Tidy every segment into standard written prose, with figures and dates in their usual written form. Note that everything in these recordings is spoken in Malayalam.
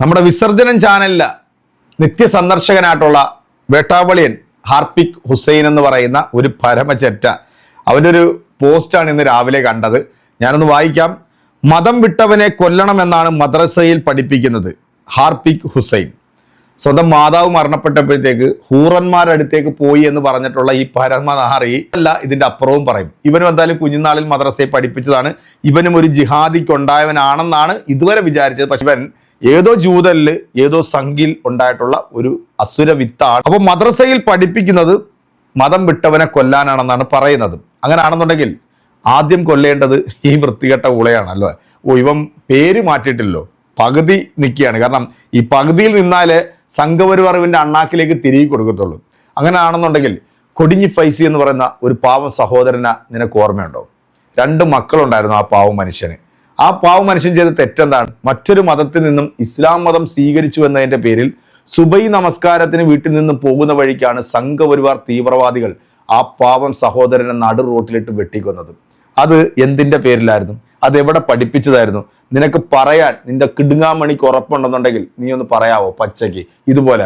നമ്മുടെ വിസർജനം ചാനലില് നിത്യസന്ദർശകനായിട്ടുള്ള വേട്ടാവളിയൻ ഹാർപ്പിക് ഹുസൈൻ എന്ന് പറയുന്ന ഒരു പരമചെറ്റ അവൻ്റെ ഒരു പോസ്റ്റാണ് ഇന്ന് രാവിലെ കണ്ടത്. ഞാനൊന്ന് വായിക്കാം. മതം വിട്ടവനെ കൊല്ലണമെന്നാണ് മദ്രസയിൽ പഠിപ്പിക്കുന്നത്. ഹാർപ്പിക് ഹുസൈൻ സ്വന്തം മാതാവ് മരണപ്പെട്ടപ്പോഴത്തേക്ക് ഹൂറന്മാരുടെ അടുത്തേക്ക് പോയി എന്ന് പറഞ്ഞിട്ടുള്ള ഈ പരമനാറി അല്ല, ഇതിൻ്റെ അപ്പുറവും പറയും. ഇവനും എന്തായാലും കുഞ്ഞുനാളിൽ മദ്രസയെ പഠിപ്പിച്ചതാണ്. ഇവനും ഒരു ജിഹാദിക്കുണ്ടായവനാണെന്നാണ് ഇതുവരെ വിചാരിച്ചത്. പക്ഷെ ഇവൻ ഏതോ ജൂതലില് ഏതോ സംഘിൽ ഉണ്ടായിട്ടുള്ള ഒരു അസുര വിത്താണ്. അപ്പൊ മദ്രസയിൽ പഠിപ്പിക്കുന്നത് മതം വിട്ടവനെ കൊല്ലാനാണെന്നാണ് പറയുന്നത്. അങ്ങനെയാണെന്നുണ്ടെങ്കിൽ ആദ്യം കൊല്ലേണ്ടത് ഈ വൃത്തികെട്ട ഉളയാണല്ലോ. ഇവൻ പേര് മാറ്റിയിട്ടില്ലോ, പകുതി നിൽക്കുകയാണ്. കാരണം ഈ പകുതിയിൽ നിന്നാലേ സംഘപരിവാറിന്റെ അണ്ണാക്കിലേക്ക് തിരികെ കൊടുക്കത്തുള്ളൂ. അങ്ങനെയാണെന്നുണ്ടെങ്കിൽ കൊടിഞ്ഞി ഫൈസി എന്ന് പറയുന്ന ഒരു പാവം സഹോദരനെ നിനക്ക് ഓർമ്മയുണ്ടോ? 2 മക്കളുണ്ടായിരുന്നു ആ പാവം മനുഷ്യന്. ആ പാവം മനുഷ്യൻ ചെയ്ത തെറ്റെന്താണ്? മറ്റൊരു മതത്തിൽ നിന്നും ഇസ്ലാം മതം സ്വീകരിച്ചു എന്നതിൻ്റെ പേരിൽ സുബൈ നമസ്കാരത്തിന് വീട്ടിൽ നിന്ന് പോകുന്ന വഴിക്കാണ് സംഘപരിവാർ തീവ്രവാദികൾ ആ പാവം സഹോദരനെ നടു റോട്ടിലിട്ട് വെട്ടിക്കൊന്നത്. അത് എന്തിൻ്റെ പേരിലായിരുന്നു? അതെവിടെ പഠിപ്പിച്ചതായിരുന്നു? നിനക്ക് പറയാൻ നിന്റെ കിടുങ്ങാമണിക്ക് ഉറപ്പുണ്ടെന്നുണ്ടെങ്കിൽ നീ ഒന്ന് പറയാവോ പച്ചയ്ക്ക്? ഇതുപോലെ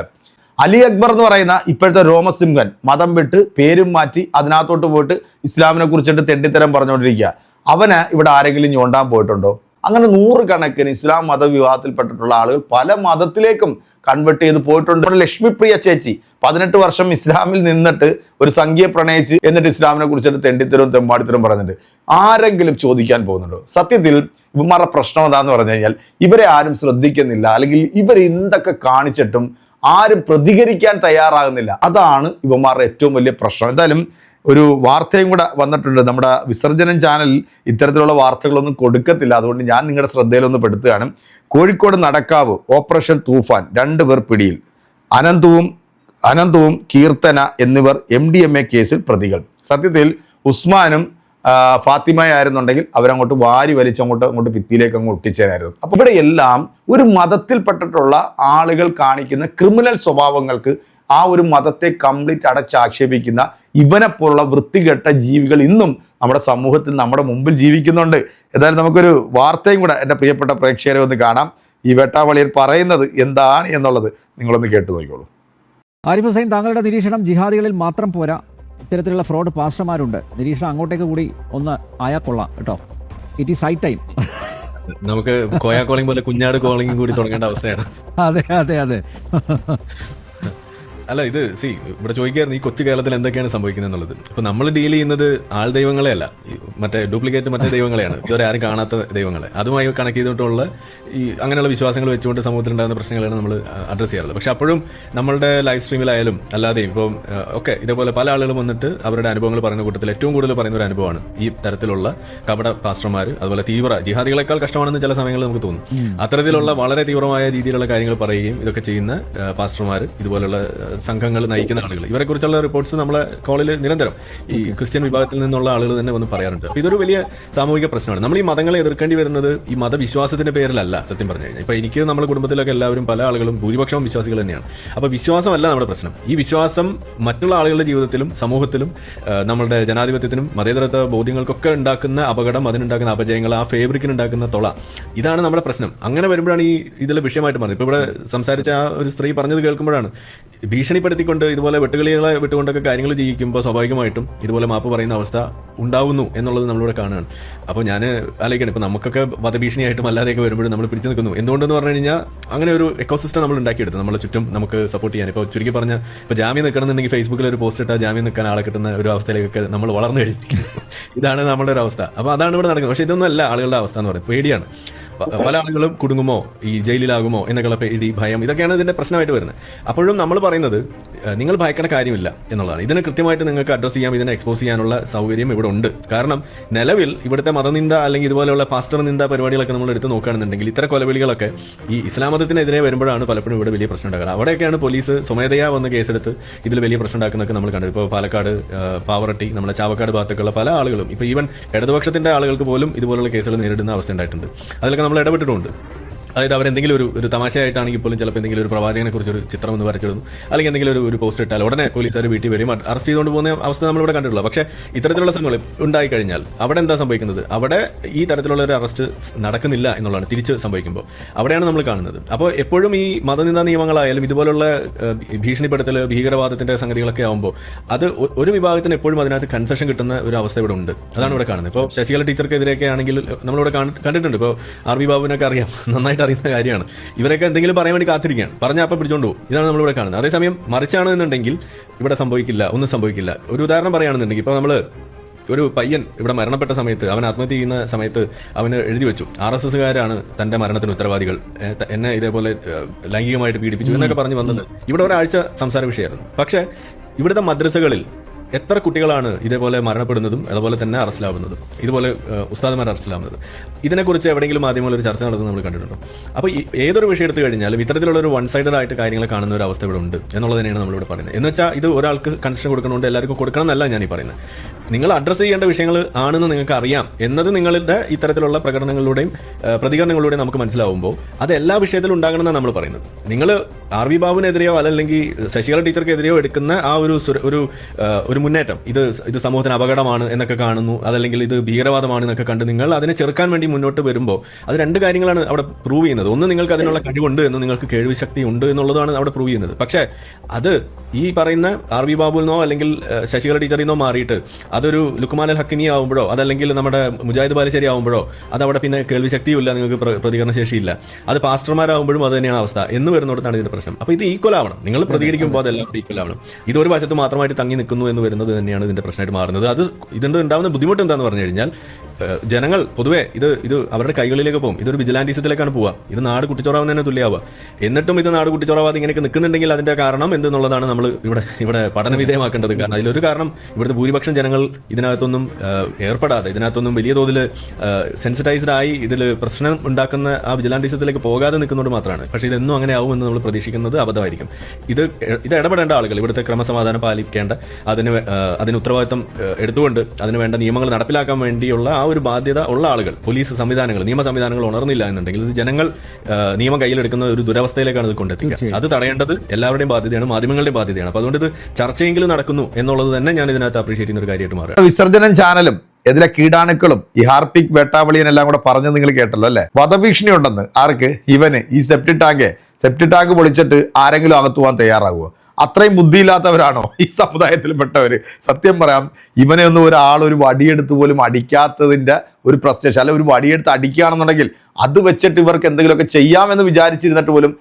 അലി അക്ബർ എന്ന് പറയുന്ന ഇപ്പോഴത്തെ രോമസിംഹൻ മതം വിട്ട് പേരും മാറ്റി അതിനകത്തോട്ട് പോയിട്ട് ഇസ്ലാമിനെ കുറിച്ചിട്ട് തെണ്ടിത്തരം പറഞ്ഞുകൊണ്ടിരിക്കുക. അവന് ഇവിടെ ആരെങ്കിലും ഞോണ്ടാൻ പോയിട്ടുണ്ടോ? അങ്ങനെ 100 കണക്കിന് ഇസ്ലാം മതവിവാഹത്തിൽപ്പെട്ടിട്ടുള്ള ആളുകൾ പല മതത്തിലേക്കും കൺവെർട്ട് ചെയ്ത് പോയിട്ടുണ്ട്. ലക്ഷ്മിപ്രിയ ചേച്ചി 18 വർഷം ഇസ്ലാമിൽ നിന്നിട്ട് ഒരു സംഖ്യയെ പ്രണയിച്ച് എന്നിട്ട് ഇസ്ലാമിനെ കുറിച്ചിട്ട് തെണ്ടിത്തരവും തെമ്മാടിത്തരവും പറയുന്നുണ്ട്. ആരെങ്കിലും ചോദിക്കാൻ പോകുന്നുണ്ടോ? സത്യത്തിൽ ഇവന്മാരുടെ പ്രശ്നം എന്താന്ന് പറഞ്ഞു കഴിഞ്ഞാൽ ഇവരെ ആരും ശ്രദ്ധിക്കുന്നില്ല, അല്ലെങ്കിൽ ഇവർ എന്തൊക്കെ കാണിച്ചിട്ടും ആരും പ്രതികരിക്കാൻ തയ്യാറാകുന്നില്ല. അതാണ് ഇവന്മാരുടെ ഏറ്റവും വലിയ പ്രശ്നം. എന്തായാലും ഒരു വാർത്തയും കൂടെ വന്നിട്ടുണ്ട്. നമ്മുടെ വിസർജനം ചാനൽ ഇത്തരത്തിലുള്ള വാർത്തകളൊന്നും കൊടുക്കത്തില്ല, അതുകൊണ്ട് ഞാൻ നിങ്ങളുടെ ശ്രദ്ധയിലൊന്ന് പെടുത്തുകയാണ്. കോഴിക്കോട് നടക്കാവ് ഓപ്പറേഷൻ തൂഫാൻ 2 പേർ പിടിയിൽ. അനന്തവും കീർത്തന എന്നിവർ MDMA കേസിൽ പ്രതികൾ. സത്യത്തിൽ ഉസ്മാനും ഫാത്തിമയായിരുന്നുണ്ടെങ്കിൽ അവരങ്ങോട്ട് വാരി വലിച്ചങ്ങോട്ട് ഭിത്തിയിലേക്ക് അങ്ങ് ഒട്ടിച്ചേരായിരുന്നു. അപ്പോൾ ഇവിടെ എല്ലാം ഒരു മതത്തിൽപ്പെട്ടിട്ടുള്ള ആളുകൾ കാണിക്കുന്ന ക്രിമിനൽ സ്വഭാവങ്ങൾക്ക് ആ ഒരു മതത്തെ കംപ്ലീറ്റ് അടച്ചാക്ഷേപിക്കുന്ന ഇവനെപ്പോലുള്ള വൃത്തികെട്ട ജീവികൾ ഇന്നും നമ്മുടെ സമൂഹത്തിൽ നമ്മുടെ മുമ്പിൽ ജീവിക്കുന്നുണ്ട്. ഏതായാലും നമുക്കൊരു വാർത്തയും കൂടെ എൻ്റെ പ്രിയപ്പെട്ട പ്രേക്ഷകരെ ഒന്ന് കാണാം. ഈ വേട്ടാവളിയൻ പറയുന്നത് എന്താണ് എന്നുള്ളത് നിങ്ങളൊന്ന് കേട്ടു നോക്കിക്കോളൂ. ആരിഫ് ഹുസൈൻ, താങ്കളുടെ നിരീക്ഷണം ജിഹാദികളിൽ മാത്രം പോരാ, ഇത്തരത്തിലുള്ള ഫ്രോഡ് പാസ്റ്റർമാരുണ്ട്. നിരീക്ഷണം അങ്ങോട്ടേക്ക് കൂടി ഒന്ന് ആയാൽ കൊള്ളാം കേട്ടോ. It is high time. നമുക്ക് കോയാ കോളിംഗ് പോലെ കുഞ്ഞാട് കോളിംഗ് കൂടി തുടങ്ങേണ്ട അവസ്ഥയാണ്. അതെ അതെ അതെ. അല്ല, ഇത് ഇവിടെ ചോദിക്കായിരുന്നു ഈ കൊച്ചു കേരളത്തിൽ എന്തൊക്കെയാണ് സംഭവിക്കുന്നത് എന്നുള്ളത്. ഇപ്പൊ നമ്മൾ ഡീൽ ചെയ്യുന്നത് ആൾ ദൈവങ്ങളെ അല്ല, മറ്റേ ഡ്യൂപ്ലിക്കേറ്റ് മറ്റേ ദൈവങ്ങളെയാണ്, ഇതുവരെ ആരും കാണാത്ത ദൈവങ്ങളെ. അതുമായി കണക്ട് ചെയ്തിട്ടുള്ള ഈ അങ്ങനെയുള്ള വിശ്വാസങ്ങൾ വെച്ചുകൊണ്ട് സമൂഹത്തിലുണ്ടാകുന്ന പ്രശ്നങ്ങളാണ് നമ്മൾ അഡ്രസ് ചെയ്യാറുള്ളത്. പക്ഷെ അപ്പോഴും നമ്മളുടെ ലൈവ് സ്ട്രീമിലായാലും അല്ലാതെയും ഇപ്പം ഒക്കെ ഇതേപോലെ പല ആളുകളും വന്നിട്ട് അവരുടെ അനുഭവങ്ങൾ പറയുന്ന കൂട്ടത്തിൽ ഏറ്റവും കൂടുതൽ പറയുന്ന ഒരു അനുഭവമാണ് ഈ തരത്തിലുള്ള കപട പാസ്റ്റർമാർ, അതുപോലെ തീവ്ര ജിഹാദികളെക്കാൾ കഷ്ടമാണെന്ന് ചില സമയങ്ങളിൽ നമുക്ക് തോന്നും. അത്തരത്തിലുള്ള വളരെ തീവ്രമായ രീതിയിലുള്ള കാര്യങ്ങൾ പറയുകയും ഇതൊക്കെ ചെയ്യുന്ന പാസ്റ്റർമാർ, ഇതുപോലുള്ള സംഘങ്ങൾ നയിക്കുന്ന ആളുകൾ, ഇവരെ കുറിച്ചുള്ള റിപ്പോർട്ട്സ് നമ്മളെ കോളിൽ നിരന്തരം ഈ ക്രിസ്ത്യൻ വിഭാഗത്തിൽ നിന്നുള്ള ആളുകൾ തന്നെ വന്ന് പറയാറുണ്ട്. ഇതൊരു വലിയ സാമൂഹിക പ്രശ്നമാണ്. നമ്മൾ ഈ മതങ്ങളെ എതിർക്കേണ്ടി വരുന്നത് ഈ മതവിശ്വാസത്തിന്റെ പേരിലല്ല. സത്യം പറഞ്ഞു കഴിഞ്ഞാൽ ഇപ്പൊ എനിക്ക് നമ്മുടെ കുടുംബത്തിലൊക്കെ എല്ലാവരും പല ആളുകളും ഭൂരിപക്ഷവും വിശ്വാസികൾ തന്നെയാണ്. അപ്പൊ വിശ്വാസമല്ല നമ്മുടെ പ്രശ്നം. ഈ വിശ്വാസം മറ്റുള്ള ആളുകളുടെ ജീവിതത്തിലും സമൂഹത്തിലും നമ്മുടെ ജനാധിപത്യത്തിനും മതേതരത്വ ബോധ്യങ്ങൾക്കൊക്കെ ഉണ്ടാക്കുന്ന അപകടം, അതിനുണ്ടാക്കുന്ന അപജയങ്ങൾ, ആ ഫേബ്രിക്കിന് ഉണ്ടാക്കുന്ന തൊള, ഇതാണ് നമ്മുടെ പ്രശ്നം. അങ്ങനെ വരുമ്പോഴാണ് ഈ ഇതിലെ വിഷയമായിട്ട് മാറുന്നത്. ഇപ്പൊ ഇവിടെ സംസാരിച്ച ആ ഒരു സ്ത്രീ പറഞ്ഞത് കേൾക്കുമ്പോഴാണ് ഭീഷണിപ്പെടുത്തിക്കൊണ്ട് ഇതുപോലെ വെട്ടുകളികളെ വിട്ടുകൊണ്ടൊക്കെ കാര്യങ്ങൾ ചെയ്യിക്കുമ്പോൾ സ്വാഭാവികമായിട്ടും ഇതുപോലെ മാപ്പ് പറയുന്ന അവസ്ഥ ഉണ്ടാവുന്നു എന്നുള്ളത് നമ്മളിവിടെ കാണുകയാണ്. അപ്പോൾ ഞാൻ ആലോചിക്കണം, ഇപ്പൊ നമുക്കൊക്കെ വധഭീഷണിയായിട്ടും അല്ലാതെയൊക്കെ വരുമ്പോഴും നമ്മൾ പിടിച്ചു നിൽക്കുന്നു. എന്തുകൊണ്ടെന്ന് പറഞ്ഞു കഴിഞ്ഞാൽ അങ്ങനെ ഒരു എക്കോസിസ്റ്റം നമ്മൾ ഉണ്ടാക്കിയെടുത്തു നമ്മളെ ചുറ്റും നമുക്ക് സപ്പോർട്ട് ചെയ്യാൻ. ഇപ്പോൾ ചുരുക്കി പറഞ്ഞാൽ ഇപ്പോൾ ജാമ്യം നിൽക്കണമെന്നുണ്ടെങ്കിൽ ഫേസ്ബുക്കിൽ ഒരു പോസ്റ്റ് ഇട്ടാൽ ജാമ്യം നിൽക്കാൻ ആളെ കിട്ടുന്ന ഒരു അവസ്ഥയിലേക്കൊക്കെ നമ്മൾ വളർന്നു കഴിഞ്ഞിരിക്കുന്നു. ഇതാണ് നമ്മുടെ ഒരു അവസ്ഥ. അപ്പോൾ അതാണ് ഇവിടെ നടക്കുന്നത്. പക്ഷേ ഇതൊന്നും അല്ല ആളുകളുടെ അവസ്ഥ എന്ന് പറയുന്നത്. പേടിയാണ്. പല ആളുകളും കുടുങ്ങുമോ, ഈ ജയിലിലാകുമോ എന്നൊക്കെയുള്ള പേടി, ഭയം, ഇതൊക്കെയാണ് ഇതിന്റെ പ്രശ്നമായിട്ട് വരുന്നത്. അപ്പോഴും നമ്മൾ പറയുന്നത് നിങ്ങൾ ഭയക്കേണ്ട കാര്യമില്ല എന്നുള്ളതാണ്. ഇതിനെ കൃത്യമായിട്ട് നിങ്ങൾക്ക് അഡ്രസ് ചെയ്യാം, ഇതിനെ എക്സ്പോസ് ചെയ്യാനുള്ള സൗകര്യം ഇവിടെ ഉണ്ട്. കാരണം നിലവിൽ ഇവിടുത്തെ മതനിന്ദ അല്ലെങ്കിൽ ഇതുപോലെയുള്ള പാസ്റ്റർ നിന്ദ പരിപാടികളൊക്കെ നമ്മൾ എടുത്ത് നോക്കുകയാണെന്നുണ്ടെങ്കിൽ ഇത്തരം കൊലവിളികളൊക്കെ ഈ ഇസ്ലാം മതത്തിനെതിരെ വരുമ്പോഴാണ് പലപ്പോഴും ഇവിടെ വലിയ പ്രശ്നം ഉണ്ടാകുന്നത്. അവിടെയൊക്കെയാണ് പോലീസ് സ്വമേധയാ വന്ന് കേസെടുത്ത് ഇതിൽ വലിയ പ്രശ്നം ഉണ്ടാക്കുന്നതൊക്കെ നമ്മൾ കണ്ടത്. ഇപ്പോൾ പാലക്കാട്, പാവറട്ടി, നമ്മുടെ ചാവക്കാട് ഭാഗത്തൊക്കെയുള്ള പല ആളുകളും, ഇപ്പോൾ ഈവൻ ഇടതുപക്ഷത്തിന്റെ ആളുകൾക്ക് പോലും ഇതുപോലുള്ള കേസുകൾ നേരിടുന്ന അവസ്ഥ ഉണ്ടായിട്ടുണ്ട്. അതിലൊക്കെ നമ്മൾ ഇടപെട്ടിട്ടുണ്ട്. അതായത് അവരെന്തെങ്കിലും ഒരു തമാശയായിട്ടാണെങ്കിൽ പോലും ചിലപ്പോൾ എന്തെങ്കിലും ഒരു പ്രവാചകനെ കുറിച്ച് ഒരു ചിത്രം ഒന്ന് വരച്ചിടുന്നു, അല്ലെങ്കിൽ എന്തെങ്കിലും ഒരു പോസ്റ്റ് ഇട്ടാൽ ഉടനെ പോലീസുകാർ വീട്ടിൽ വരും, അറസ്റ്റ് ചെയ്തുകൊണ്ട് പോകുന്ന അവസ്ഥ നമ്മളിവിടെ കണ്ടിട്ടുള്ള. പക്ഷേ ഇത്തരത്തിലുള്ള സംഭവങ്ങൾ ഉണ്ടായി കഴിഞ്ഞാൽ അവിടെ എന്താ സംഭവിക്കുന്നത്? അവിടെ ഈ തരത്തിലുള്ള ഒരു അറസ്റ്റ് നടക്കുന്നില്ല എന്നുള്ളതാണ് തിരിച്ച് സംഭവിക്കുമ്പോൾ. അവിടെയാണ് നമ്മൾ കാണുന്നത്. അപ്പോൾ എപ്പോഴും ഈ മതനിന്ദാ നിയമങ്ങളായാലും ഇതുപോലുള്ള ഭീഷണിപ്പെടുത്തൽ, ഭീകരവാദത്തിന്റെ സംഗതികളൊക്കെ ആകുമ്പോൾ അത് ഒരു വിഭാഗത്തിന് എപ്പോഴും അതിനകത്ത് കൺസെഷൻ കിട്ടുന്ന ഒരു അവസ്ഥ ഇവിടെ ഉണ്ട്. അതാണ് ഇവിടെ കാണുന്നത്. ഇപ്പോൾ ശശികല ടീച്ചർക്കെതിരെയൊക്കെ ആണെങ്കിൽ നമ്മളിവിടെ കണ്ടിട്ടുണ്ട്. ഇപ്പോൾ ആർ വി ബാബുവിനൊക്കെ അറിയാം, നന്നായിട്ട് അറിയുന്ന കാര്യമാണ്. ഇവരൊക്കെ എന്തെങ്കിലും പറയാൻ വേണ്ടി കാത്തിരിക്കുകയാണ്, പറഞ്ഞാൽ അപ്പം പിടിച്ചോണ്ട് പോകും. ഇതാണ് നമ്മളിവിടെ കാണുന്നത്. അതേസമയം മറിച്ചാണെന്നുണ്ടെങ്കിൽ ഇവിടെ സംഭവിക്കില്ല, ഒന്നും സംഭവിക്കില്ല. ഒരു ഉദാഹരണം പറയുകയാണെന്നുണ്ടെങ്കിൽ ഇപ്പോൾ നമ്മൾ ഒരു പയ്യൻ ഇവിടെ മരണപ്പെട്ട സമയത്ത്, അവൻ ആത്മഹത്യ ചെയ്യുന്ന സമയത്ത് അവന് എഴുതി വെച്ചു, RSSകാരാണ് തന്റെ മരണത്തിന് ഉത്തരവാദികൾ, എന്നെ ഇതേപോലെ ലൈംഗികമായിട്ട് പീഡിപ്പിച്ചു എന്നൊക്കെ പറഞ്ഞു വന്നത് ഇവിടെ ഒരാഴ്ച സംസാര വിഷയമായിരുന്നു. പക്ഷേ ഇവിടുത്തെ മദ്രസകളിൽ എത്ര കുട്ടികളാണ് ഇതേപോലെ മരണപ്പെടുന്നതും അതുപോലെ തന്നെ അറസ്റ്റിലാവുന്നതും, ഇതുപോലെ ഉസ്താദുമാർ അറസ്റ്റിലാവുന്നത്? ഇതിനെക്കുറിച്ച് എവിടെയെങ്കിലും മാധ്യമങ്ങൾ ഒരു ചർച്ച നടത്തുന്നത് നമ്മൾ കണ്ടിട്ടുണ്ടോ? അപ്പോൾ ഏതൊരു വിഷയം എടുത്തു കഴിഞ്ഞാലും ഇത്തരത്തിലുള്ള ഒരു വൺ സൈഡഡ് ആയിട്ട് കാര്യങ്ങൾ കാണുന്ന ഒരു അവസ്ഥ ഇവിടെ ഉണ്ട് എന്നുള്ളത് തന്നെയാണ് നമ്മളിവിടെ പറയുന്നത്. എന്ന് വെച്ചാൽ ഇത് ഒരാൾക്ക് കൺസെഷൻ കൊടുക്കണമുണ്ട്, എല്ലാവർക്കും കൊടുക്കണം എന്നല്ല ഞാൻ ഈ പറയുന്നത്. നിങ്ങൾ അഡ്രസ്സ് ചെയ്യേണ്ട വിഷയങ്ങൾ ആണെന്ന് നിങ്ങൾക്ക് അറിയാം എന്നത് നിങ്ങളുടെ ഇത്തരത്തിലുള്ള പ്രകടനങ്ങളിലൂടെയും പ്രതികരണങ്ങളിലൂടെയും നമുക്ക് മനസ്സിലാവുമ്പോൾ അത് എല്ലാ വിഷയത്തിലും ഉണ്ടാകണമെന്നാണ് നമ്മൾ പറയുന്നത്. നിങ്ങൾ ആർ വി ബാബുവിനെതിരെയോ അല്ലെങ്കിൽ ശശികല ടീച്ചർക്കെതിരെയോ എടുക്കുന്ന ആ ഒരു മുന്നേറ്റം, ഇത് സമൂഹത്തിന് അപകടമാണ് എന്നൊക്കെ കാണുന്നു, അതല്ലെങ്കിൽ ഇത് ഭീകരവാദമാണ് എന്നൊക്കെ കണ്ട് നിങ്ങൾ അതിനെ ചെറുക്കാൻ വേണ്ടി മുന്നോട്ട് വരുമ്പോൾ അത് രണ്ട് കാര്യങ്ങളാണ് അവിടെ പ്രൂവ് ചെയ്യുന്നത്. ഒന്ന്, നിങ്ങൾക്ക് അതിനുള്ള കഴിവുണ്ട് എന്ന്, നിങ്ങൾക്ക് കേൾവി ശക്തി ഉണ്ട് എന്നുള്ളതാണ് അവിടെ പ്രൂവ് ചെയ്യുന്നത്. പക്ഷേ അത് ഈ പറയുന്ന ആർ വി ബാബുവിൽ നിന്നോ അല്ലെങ്കിൽ ശശികല ടീച്ചറിൽ നിന്നോ മാറിയിട്ട് അതൊരു ലുക്മാൻ അൽ ഹക്കിനി ആവുമ്പോഴോ അതല്ലെങ്കിൽ നമ്മുടെ മുജാഹിദ് ബാലുശ്ശേരി ആവുമ്പോഴോ അതവിടെ പിന്നെ കേൾവി ശക്തിയില്ല, നിങ്ങൾക്ക് പ്രതികരണ ശേഷിയില്ല. അത് പാസ്റ്റർമാരാകുമ്പോഴും അത് തന്നെയാണ് അവസ്ഥ എന്ന് വരുന്നിടത്താണ് ഇതിന്റെ പ്രശ്നം. അപ്പോൾ ഇത് ഈക്വൽ ആവണം. നിങ്ങൾ പ്രതികരിക്കുമ്പോൾ അതെല്ലാം ഈക്വൽ ആവണം. ഇതൊരു വശത്ത് മാത്രമായിട്ട് തങ്ങി നിൽക്കുന്നു എന്ന് വരുന്നത് തന്നെയാണ് ഇതിന്റെ പ്രശ്നമായിട്ട് മാറുന്നത്. അത് ഇതിന്റെ ഉണ്ടാകുന്ന ബുദ്ധിമുട്ട് എന്താന്ന് പറഞ്ഞു കഴിഞ്ഞാൽ ജനങ്ങൾ പൊതുവെ ഇത് അവരുടെ കൈകളിലേക്ക് പോകും. ഇതൊരു വിജിലാന്റിസത്തിലേക്കാണ് പോവുക. ഇത് നാട് കുട്ടിച്ചോറാവുന്നതിന് തുല്യമാവുക. എന്നിട്ടും ഇത് നാട് കുട്ടിച്ചോറാവാതെ ഇങ്ങനെയൊക്കെ നിൽക്കുന്നുണ്ടെങ്കിൽ അതിന്റെ കാരണം എന്തെന്നുള്ളതാണ് നമ്മൾ ഇവിടെ പഠനവിധേയമാക്കേണ്ടത്. കാരണം അതിലൊരു കാരണം ഇവിടുത്തെ ഭൂരിപക്ഷം ജനങ്ങൾ ഇതിനകത്തൊന്നും ഏർപ്പെടാതെ, ഇതിനകത്തൊന്നും വലിയ തോതിൽ സെൻസിറ്റൈസ്ഡ് ആയി ഇതിൽ പ്രശ്നം ഉണ്ടാക്കുന്ന ആ വിജിലാന്റിസത്തിലേക്ക് പോകാതെ നിൽക്കുന്നതുകൊണ്ട് മാത്രമാണ്. പക്ഷേ ഇതെന്നും അങ്ങനെ ആവുമെന്ന് നമ്മൾ പ്രതീക്ഷിക്കുന്നത് അബദ്ധമായിരിക്കും. ഇത് ഇടപെടേണ്ട ആളുകൾ, ഇവിടുത്തെ ക്രമസമാധാനം പാലിക്കേണ്ട, അതിന് ഉത്തരവാദിത്തം എടുത്തുകൊണ്ട് അതിന് വേണ്ട നിയമങ്ങൾ നടപ്പിലാക്കാൻ വേണ്ടിയുള്ള ആ ഒരു ബാധ്യത ഉള്ള ആളുകൾ, പോലീസ് സംവിധാനങ്ങൾ, നിയമ സംവിധാനങ്ങൾ ഉണർന്നില്ല എന്നുണ്ടെങ്കിൽ ഇത് ജനങ്ങൾ നിയമം കയ്യിലെടുക്കുന്ന ഒരു ദുരവസ്ഥയിലേക്കാണ് ഇത് കൊണ്ടെത്തിക്കുക. അത് തടയേണ്ടത് എല്ലാവരുടെയും ബാധ്യതയാണ്, മാധ്യമങ്ങളുടെയും ബാധ്യതയാണ്. അപ്പോൾ അതുകൊണ്ട് ഇത് ചർച്ചയെങ്കിലും നടക്കുന്നു എന്നുള്ളത് തന്നെ ഞാൻ ഇതിനകത്ത് അപ്രീഷിയേറ്റ് ചെയ്യുന്ന ഒരു കാര്യമായിട്ട് മാറുക. വിസർജനം ചാനലും ഇതിലെ കീടാണുക്കളും ഈ ഹാർപ്പിക് വേട്ടാവളിയനെല്ലാം കൂടെ പറഞ്ഞ് നിങ്ങൾ കേട്ടല്ലോ അല്ലെ? വധഭീഷണി ഉണ്ടെന്ന് ആർക്ക്? ഇവന്. ഈ സെപ്റ്റി ടാങ്ക് പൊളിച്ചിട്ട് ആരെങ്കിലും അകത്തു പോകാൻ തയ്യാറാകുമോ? അത്രയും ബുദ്ധിയില്ലാത്തവരാണോ ഈ സമുദായത്തിൽപ്പെട്ടവര്? സത്യം പറയാം, ഇവനെ ഒന്നും ഒരു വടിയെടുത്ത് പോലും അടിക്കാത്തതിന്റെ ഒരു പ്രശ്നം. അല്ല, ഒരു വടിയെടുത്ത് അടിക്കുകയാണെന്നുണ്ടെങ്കിൽ അത് വെച്ചിട്ട് ഇവർക്ക് എന്തെങ്കിലുമൊക്കെ ചെയ്യാമെന്ന് വിചാരിച്ചിരുന്നിട്ട് പോലും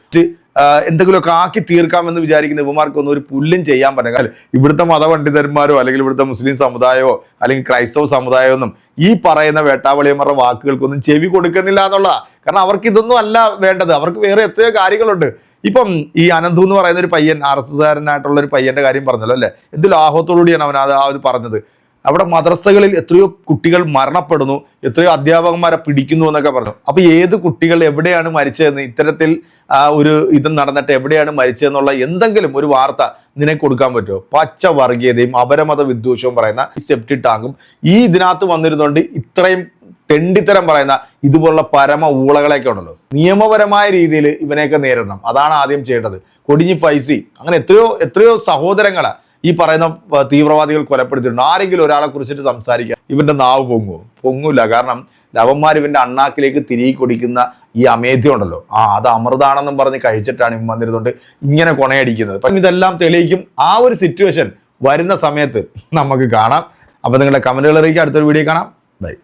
എന്തെങ്കിലുമൊക്കെ ആക്കി തീർക്കാമെന്ന് വിചാരിക്കുന്ന ഇവന്മാർക്കൊന്നും ഒരു പുല്ലും ചെയ്യാൻ പറ്റില്ല. ഇവിടുത്തെ മതപണ്ഡിതന്മാരോ അല്ലെങ്കിൽ ഇവിടുത്തെ മുസ്ലിം സമുദായമോ അല്ലെങ്കിൽ ക്രൈസ്തവ സമുദായമോ ഒന്നും ഈ പറയുന്ന വേട്ടാവളിയന്മാരുടെ വാക്കുകൾക്കൊന്നും ചെവി കൊടുക്കുന്നില്ല എന്നുള്ളതാണ്. കാരണം അവർക്ക് ഇതൊന്നും അല്ല വേണ്ടത്. അവർക്ക് വേറെ എത്രയോ കാര്യങ്ങളുണ്ട്. ഇപ്പം ഈ അനന്തു എന്ന് പറയുന്ന ഒരു പയ്യൻ, RSSകാരനായിട്ടുള്ള ഒരു പയ്യന്റെ കാര്യം പറഞ്ഞല്ലോ അല്ലെ? എന്ത് ലാഘവത്തോടുകൂടിയാണ് അവൻ അത് പറഞ്ഞത്. അവിടെ മദ്രസകളിൽ എത്രയോ കുട്ടികൾ മരണപ്പെടുന്നു, എത്രയോ അധ്യാപകന്മാരെ പിടിക്കുന്നു എന്നൊക്കെ പറഞ്ഞു. അപ്പൊ ഏത് കുട്ടികൾ എവിടെയാണ് മരിച്ചതെന്ന്, ഇത്തരത്തിൽ ഇത് നടന്നിട്ട് എവിടെയാണ് മരിച്ചതെന്നുള്ള എന്തെങ്കിലും ഒരു വാർത്ത നിനക്ക് കൊടുക്കാൻ പറ്റുമോ? പച്ച വർഗീയതയും അപരമത വിദ്വേഷവും പറയുന്ന സെപ്റ്റി ടാങ്കും ഈ ഇതിനകത്ത് വന്നിരുന്നുകൊണ്ട് ഇത്രയും തെണ്ടിത്തരം പറയുന്ന ഇതുപോലുള്ള പരമ ഊളകളെയൊക്കെ ഉണ്ടല്ലോ, നിയമപരമായ രീതിയിൽ ഇവനെയൊക്കെ നേരിടണം. അതാണ് ആദ്യം ചെയ്യേണ്ടത്. കൊടിഞ്ഞി ഫൈസി, അങ്ങനെ എത്രയോ സഹോദരങ്ങളെ ഈ പറയുന്ന തീവ്രവാദികൾ കൊലപ്പെടുത്തിയിട്ടുണ്ട്. ആരെങ്കിലും ഒരാളെ കുറിച്ചിട്ട് സംസാരിക്കുക ഇവന്റെ നാവ് പൊങ്ങൂല. കാരണം ലവന്മാർ ഇവന്റെ അണ്ണാക്കിലേക്ക് തിരികെ കൊടുക്കുന്ന ഈ അമേധ്യം ഉണ്ടല്ലോ, അത് അമൃതാണെന്നും പറഞ്ഞ് കഴിച്ചിട്ടാണ് ഇവൻ വന്നിരുന്നുകൊണ്ട് ഇങ്ങനെ കൊണയടിക്കുന്നത്. അപ്പം ഇതെല്ലാം തെളിയിക്കും. ആ ഒരു സിറ്റുവേഷൻ വരുന്ന സമയത്ത് നമുക്ക് കാണാം. അപ്പം നിങ്ങളുടെ കമന്റുകൾ അറിയിക്കുക. അടുത്തൊരു വീഡിയോ കാണാം. ബൈ.